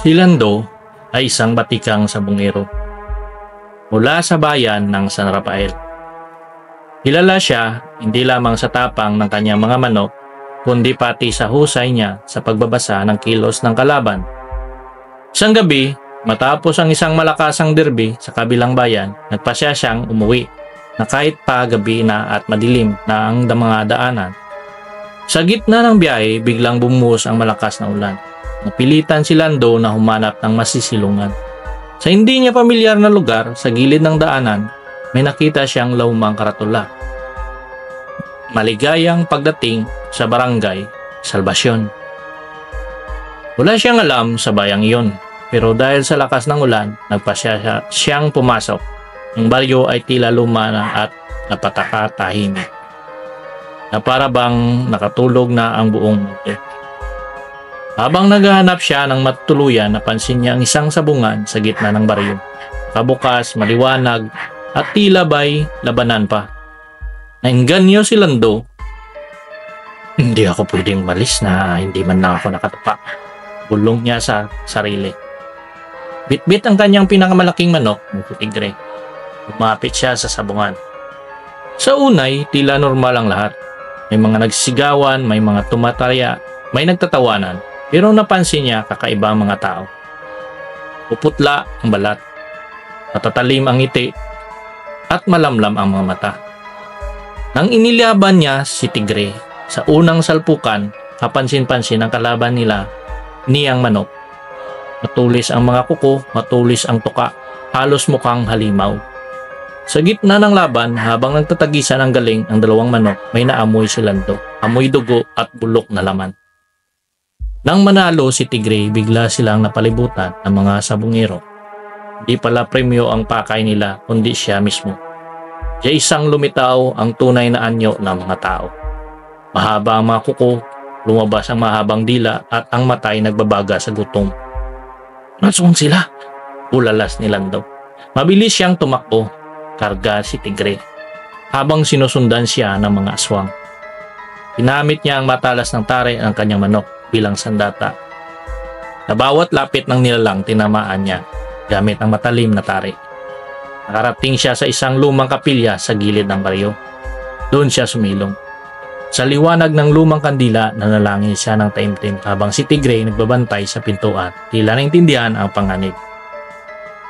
Si Lando ay isang batikang sabungero mula sa bayan ng San Rafael. Kilala siya hindi lamang sa tapang ng kanyang mga manok, kundi pati sa husay niya sa pagbabasa ng kilos ng kalaban. Isang gabi, matapos ang isang malakasang derby sa kabilang bayan, nagpasya siyang umuwi na kahit pa gabi na at madilim na ang mga daanan. Sa gitna ng biyahe, biglang bumuhos ang malakas na ulan. Napilitan si Lando na humanap ng masisilungan. Sa hindi niya pamilyar na lugar, sa gilid ng daanan, may nakita siyang lumang karatula. Maligayang pagdating sa barangay Salvacion. Wala siyang alam sa bayang iyon, pero dahil sa lakas ng ulan, nagpasya siyang pumasok. Ang baryo ay tila luma na at napataka-tahimik, na para bang nakatulog na ang buong mundo. Habang naghahanap siya ng matuluyan, napansin niya ang isang sabungan sa gitna ng baryo. Kabukas, maliwanag, at tila ba'y labanan pa. Nainganyo si Lando. Hindi ako pwedeng malis na hindi man lang ako nakatapa. Bulong niya sa sarili. Bit-bit ang kanyang pinakamalaking manok, ng tigre. Lumapit siya sa sabungan. Sa unay, tila normal ang lahat. May mga nagsisigawan, may mga tumatarya, may nagtatawanan. Pero napansin niya kakaiba ang mga tao. Puputla ang balat, matatalim ang ngiti, at malamlam ang mga mata. Nang inilaban niya si tigre, sa unang salpukan, kapansin-pansin ang kalaban nila, niyang manok. Matulis ang mga kuko, matulis ang tuka, halos mukhang halimaw. Sa gitna ng laban, habang nagtatagisan ang galing ang dalawang manok, may naamoy si Lando, amoy dugo at bulok na laman. Nang manalo si tigre, bigla silang napalibutan ng mga sabungero. Di pala premyo ang pakay nila, kundi siya mismo. Siya isang lumitaw ang tunay na anyo ng mga tao. Mahaba ang mga kuko, lumabas ang mahabang dila at ang matay nagbabaga sa gutom. Nasaan sila? Ulalas ni Lando. Mabilis siyang tumakbo, karga si tigre, habang sinusundan siya ng mga aswang. Pinamit niya ang matalas ng tare ng kanyang manok bilang sandata. Sa bawat lapit ng nilalang, tinamaan niya gamit ang matalim na tare. Nakarating siya sa isang lumang kapilya sa gilid ng baryo. Doon siya sumilong. Sa liwanag ng lumang kandila, nanalangin siya ng taimtim habang si tigre nagbabantay sa pintuan. Tila naintindihan ang panganib.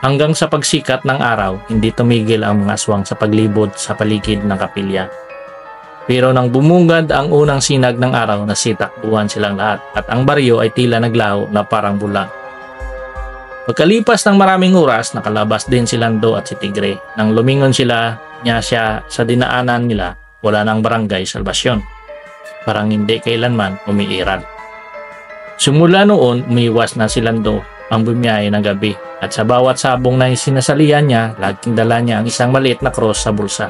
Hanggang sa pagsikat ng araw, hindi tumigil ang mga aswang sa paglibot sa paligid ng kapilya. Pero nang bumungad ang unang sinag ng araw, nasitakbuhan silang lahat at ang baryo ay tila naglaho na parang bula. Pagkalipas ng maraming oras, nakalabas din si Lando at si tigre. Nang lumingon siya sa dinaanan nila, wala ng barangay Salvacion. Parang hindi kailanman umiiral. Simula noon, umiwas na si Lando ang bumiyahe ng gabi at sa bawat sabong na sinasalihan niya, laging dala niya ang isang maliit na cross sa bulsa.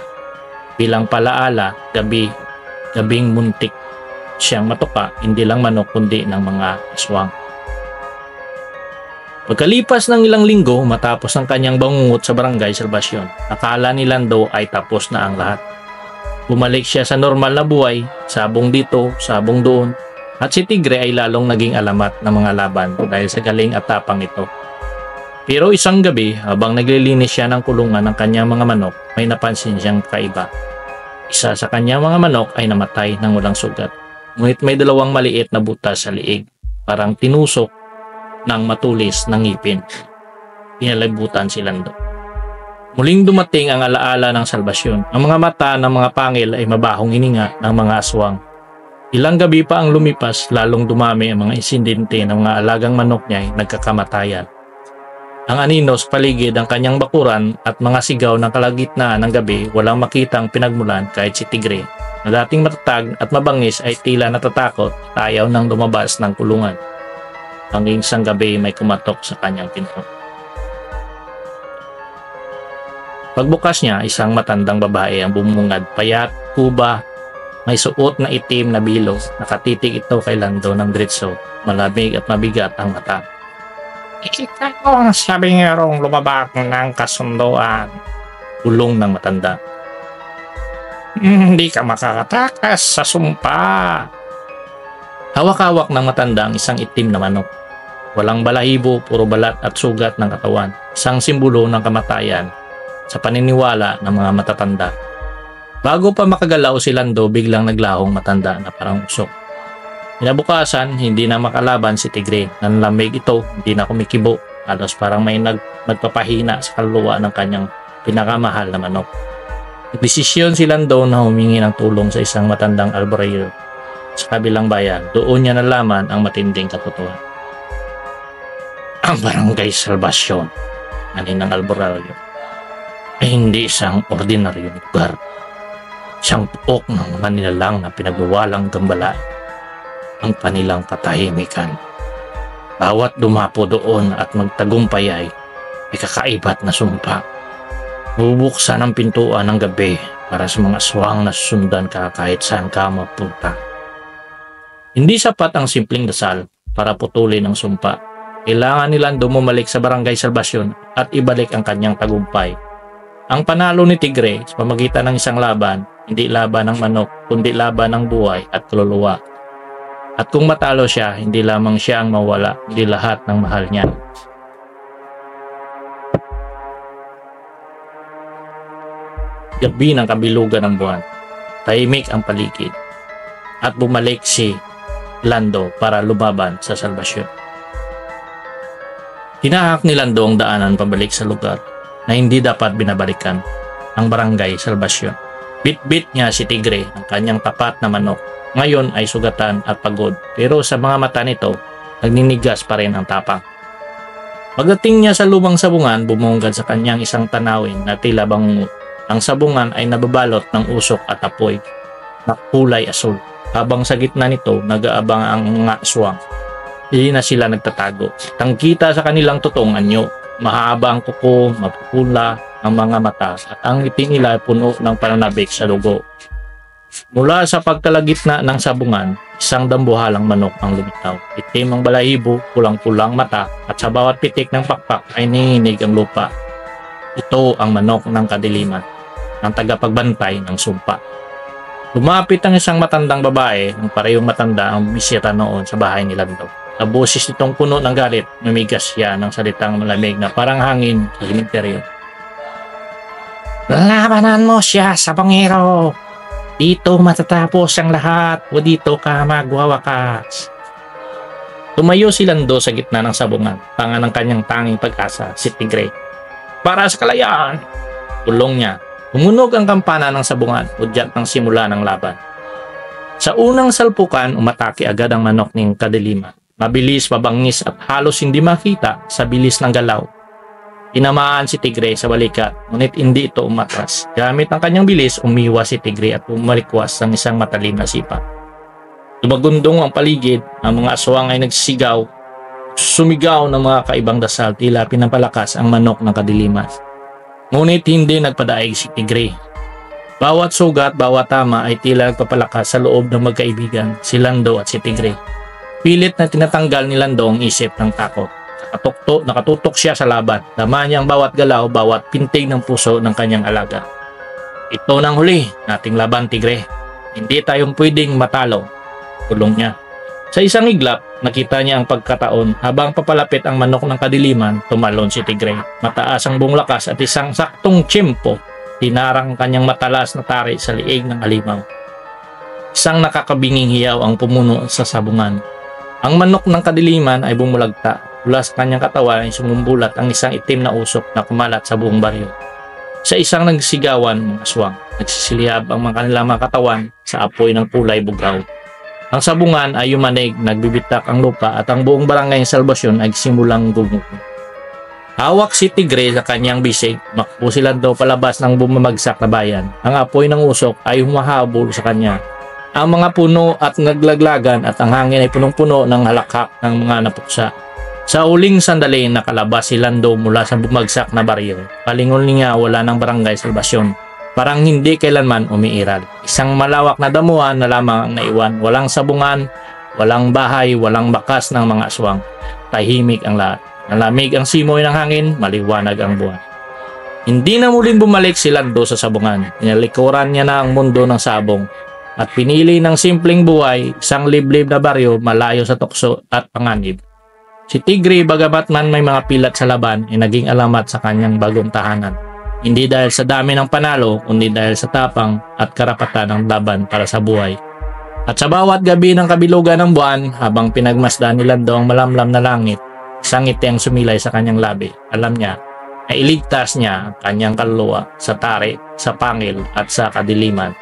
Bilang palaala, gabing muntik siyang matuka, hindi lang manok kundi ng mga aswang. Pagkalipas ng ilang linggo, matapos ang kanyang bangungot sa barangay Salvacion, akala ni Lando ay tapos na ang lahat. Bumalik siya sa normal na buhay, sabong dito, sabong doon, at si tigre ay lalong naging alamat ng mga laban dahil sa galing at tapang nito. Pero isang gabi, habang naglilinis siya ng kulungan ng kanyang mga manok, may napansin siyang kaiba. Isa sa kanyang mga manok ay namatay ng walang sugat. Ngunit may dalawang maliit na butas sa liig, parang tinusok ng matulis ng ngipin. Pinalibutan si Lando. Muling dumating ang alaala ng Salvacion. Ang mga mata ng mga pangil ay mabahong hininga ng mga aswang. Ilang gabi pa ang lumipas, lalong dumami ang mga insidente ng mga alagang manok niya ay nagkakamatayan. Ang anino sa paligid ang kanyang bakuran at mga sigaw ng kalagitnaan ng gabi, walang makitang pinagmulan kahit si tigre, na dating matatag at mabangis ay tila natatakot at ayaw nang lumabas ng kulungan. Hanggang isang gabi may kumatok sa kanyang pinto. Pagbukas niya, isang matandang babae ang bumungad, payat, kuba, may suot na itim na bilo, nakatitig ito kay Lando ng diretso, malamig at mabigat ang mata. Ikaw ang sabingerong lumabak ng kasunduan, bulong ng matanda. Hindi ka makakatakas sa sumpa. Hawak-hawak ng matanda ang isang itim na manok. Walang balahibo, puro balat at sugat ng katawan. Isang simbolo ng kamatayan sa paniniwala ng mga matatanda. Bago pa makagalaw si Lando, biglang naglahong matanda na parang usok. Kinabukasan, hindi na makalaban si Tigre. Nanlamig ito, hindi na kumikibo. Halos parang may nagpapahina sa kaluluwa ng kanyang pinakamahal na manok. Nagdesisyon si Lando na humingi ng tulong sa isang matandang albureyo sa kabilang bayan. Doon niya nalaman ang matinding katotohanan. Ang Barangay Salvacion, anin ng albureyo, ay hindi isang ordinaryong lugar. Isang puok ng mga nilalang na pinagbawalang gambalain ang kanilang katahimikan. Bawat dumapo doon at magtagumpay ay kakaibat na sumpa. Bubuksan ang pintuan ng gabi para sa mga aswang na susundan ka kahit saan ka mapunta. Hindi sapat ang simpleng dasal para putulin ang sumpa. Kailangan nilang dumumalik sa Barangay Salvacion at ibalik ang kanyang tagumpay. Ang panalo ni Tigre sa pamagitan ng isang laban, hindi laban ng manok, kundi laban ng buhay at kaluluwa. At kung matalo siya, hindi lamang siya ang mawala, hindi lahat ng mahal niya. Gabi ng kabilugan ng buwan, tahimik ang paligid, at bumalik si Lando para lumaban sa Salvacion. Hinahak ni Lando ang daanan pabalik sa lugar na hindi dapat binabalikan, ang Barangay Salvacion. Bit-bit niya si Tigre, ang kanyang tapat na manok. Ngayon ay sugatan at pagod, pero sa mga mata nito, nagninigas pa rin ang tapang. Pagdating niya sa lumang sabungan, bumungad sa kanyang isang tanawin na tila bangungot. Ang sabungan ay nababalot ng usok at apoy na kulay asul. Habang sa gitna nito, nag-aabang ang mga aswang. Hindi na sila nagtatago. Tangkita sa kanilang tutong anyo. Mahaba ang kuko, mapupula ang mga mata at ang ngiti nila ay puno ng pananabik sa dugo. Mula sa pagkalagitna ng sabungan, isang dambuhalang manok ang lumitaw. Itim ang balahibo, pulang-pulang mata at sa bawat pitik ng pakpak ay nanginginig ang lupa. Ito ang manok ng kadiliman, ng tagapagbantay ng sumpa. Lumapit ang isang matandang babae, ang parehong matanda ang bisita noon sa bahay ni Lando. Sa boses nitong puno ng galit, mamigas siya ng salitang malamig na parang hangin sa simenteryo. Labanan mo siya sa bangero! Dito matatapos ang lahat o dito ka magwawakas. Tumayo si Lando sa gitna ng sabungan, tanga ng kanyang tanging pag-asa, si Tigre. Para sa kalayaan! Tulong niya. Tumunog ang kampana ng sabungan, udyat ng simula ng laban. Sa unang salpukan, umatake agad ang manok ng kadiliman. Mabilis, mabangis at halos hindi makita sa bilis ng galaw. Tinamaan si Tigre sa balikat, ngunit hindi ito umatras. Gamit ang kanyang bilis, umiwas si Tigre at umalikwas ng isang matalim na sipa. Lumagundong ang paligid, ang mga aswang ay nagsisigaw, sumigaw ng mga kaibang dasal, tila pinapalakas ang manok ng kadiliman. Ngunit hindi nagpadaig si Tigre. Bawat sugat, bawat tama ay tila nagpapalakas sa loob ng magkaibigan, si Lando at si Tigre. Pilit na tinatanggal ni Lando ang isip ng takot. Nakatutok siya sa laban. Dama niya ang bawat galaw, bawat pintig ng puso ng kanyang alaga. Ito nang huli, nating laban, Tigre. Hindi tayong pwedeng matalo. Tulong niya. Sa isang iglap, nakita niya ang pagkataon. Habang papalapit ang manok ng kadiliman, tumalon si Tigre. Mataas ang buong lakas at isang saktong tiyempo, tinarang kanyang matalas na tari sa liig ng alimaw. Isang nakakabinging hiyaw ang pumuno sa sabungan. Ang manok ng kadiliman ay bumulagta. Mula sa kanyang katawan ay sumumbulat ang isang itim na usok na kumalat sa buong baryo. Sa isang nagsigawan mga aswang, nagsisilihab ang mga kanilang mga katawan sa apoy ng kulay bugaw. Ang sabungan ay yumanig, nagbibitak ang lupa at ang buong Barangay Salvacion ay simulang gumugo. Hawak si Tigre sa kanyang bisig, makbo sila daw palabas ng bumamagsak na bayan. Ang apoy ng usok ay humahabol sa kanya. Ang mga puno at naglaglagan at ang hangin ay punong-puno ng halakhak ng mga napuksa. Sa uling sandali, nakalabas si Lando mula sa bumagsak na baryo. Palingon niya wala ng Barangay Salvacion. Parang hindi kailanman umiiral. Isang malawak na damuhan na lamang ang naiwan. Walang sabungan, walang bahay, walang bakas ng mga aswang. Tahimik ang lahat. Nalamig ang simoy ng hangin, maliwanag ang buwan. Hindi na muling bumalik si Lando sa sabungan. Inalikuran niya na ang mundo ng sabong. At pinili ng simpleng buhay, isang liblib na baryo malayo sa tukso at panganib. Si Tigre bagamat man may mga pilat sa laban ay naging alamat sa kanyang bagong tahanan. Hindi dahil sa dami ng panalo, kundi dahil sa tapang at karapatan ng laban para sa buhay. At sa bawat gabi ng kabilugan ng buwan, habang pinagmasdan ni Lando ang malamlam na langit, isang ngiti ang sumilay sa kanyang labi. Alam niya na iligtas niya ang kanyang kaluluwa sa tarik, sa pangil at sa kadiliman.